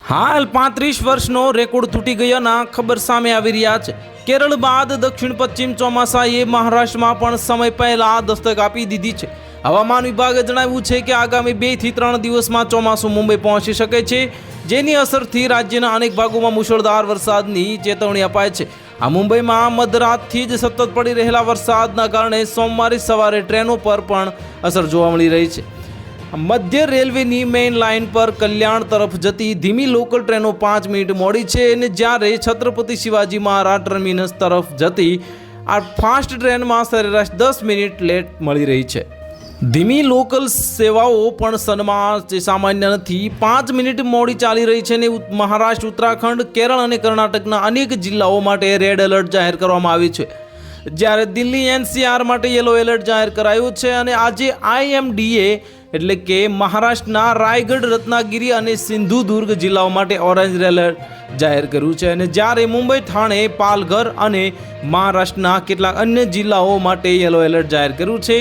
હાલ 35 વર્ષનો રેકોર્ડ તૂટી ગયાના ખબર સામે આવી રહ્યા છે। કેરળ બાદ દક્ષિણ પશ્ચિમ ચોમાસાએ મહારાષ્ટ્રમાં પણ સમય પહેલા દસ્તક આપી દીધી છે। હવામાન વિભાગે જણાવ્યું છે કે આગામી 2 થી 3 દિવસમાં ચોમાસું મુંબઈ પહોંચી શકે છે, જેની અસરથી રાજ્યના અનેક ભાગોમાં મુશળધાર વરસાદની ચેતવણી અપાય છે। આ મુંબઈમાં મધરાતથી જ સતત પડી રહેલા વરસાદના કારણે સોમવારે સવારે ટ્રેનો પર પણ અસર જોવા મળી રહી છે। મધ્ય રેલવેની મેઇન લાઇન પર કલ્યાણ તરફ જતી ધીમી લોકલ ટ્રેનો 5 મિનિટ મોડી છે અને જ્યારે છત્રપતિ શિવાજી મહારાજ ટર્મિનસ તરફ જતી આ ફાસ્ટ ટ્રેનમાં સરેરાશ 10 મિનિટ લેટ મળી રહી છે। ધીમી લોકલ સેવાઓ પણ સામાન્ય નથી, 5 મિનિટ મોડી ચાલી રહી છે અને મહારાષ્ટ્ર, ઉત્તરાખંડ, કેરળ અને કર્ણાટકના અનેક જિલ્લાઓ માટે રેડ એલર્ટ જાહેર કરવામાં આવ્યું છે, જ્યારે દિલ્હી એનસીઆર માટે યલો એલર્ટ જાહેર કરાયું છે અને આજે આઈએમડીએ એટલે કે મહારાષ્ટ્રના રાયગઢ, રત્નાગિરી અને સિંધુદુર્ગ જિલ્લાઓ માટે ઓરેન્જ એલર્ટ જાહેર કર્યું છે અને જ્યારે મુંબઈ, થાણે, પાલઘર અને મહારાષ્ટ્રના કેટલાક અન્ય જિલ્લાઓ માટે યલો એલર્ટ જાહેર કર્યું છે।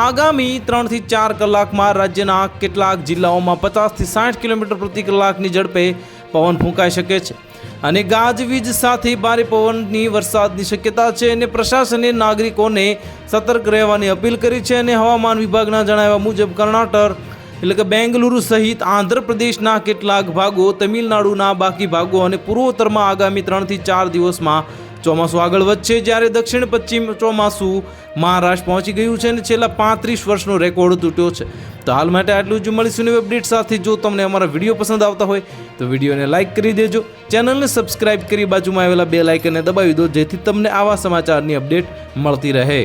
આગામી 3 થી 4 કલાકમાં રાજ્યના કેટલાક જિલ્લાઓમાં 50 થી 60 કિલોમીટર પ્રતિ કલાકની ઝડપે પવન ફૂંકાઈ શકે છે અને ગાજવીજ સાથે ભારે પવનની વરસાદની શક્યતા છે અને પ્રશાસને નાગરિકોને સતર્ક રહેવાની અપીલ કરી છે અને હવામાન વિભાગના જણાવ્યા મુજબ કર્ણાટક એટલે કે બેંગલુરુ સહિત આંધ્રપ્રદેશના કેટલાક ભાગો, તમિલનાડુના બાકી ભાગો અને પૂર્વોત્તરમાં આગામી 3 થી 4 દિવસમાં ચોમાસું આગળ વધશે, જ્યારે દક્ષિણ પશ્ચિમ ચોમાસું મહારાષ્ટ્ર પહોંચી ગયું છે અને છેલ્લા 35 વર્ષનો રેકોર્ડ તૂટ્યો છે। તો હાલ માટે આટલું જ, મળીશું નવી અપડેટ સાથે। જો તમને અમારા વિડીયો પસંદ આવતા હોય તો વિડીયોને લાઇક કરી દેજો, ચેનલને સબસ્ક્રાઇબ કરી બાજુમાં આવેલા બેલ આઇકનને દબાવી દો, જેથી તમને આવા સમાચારની અપડેટ મળતી રહે।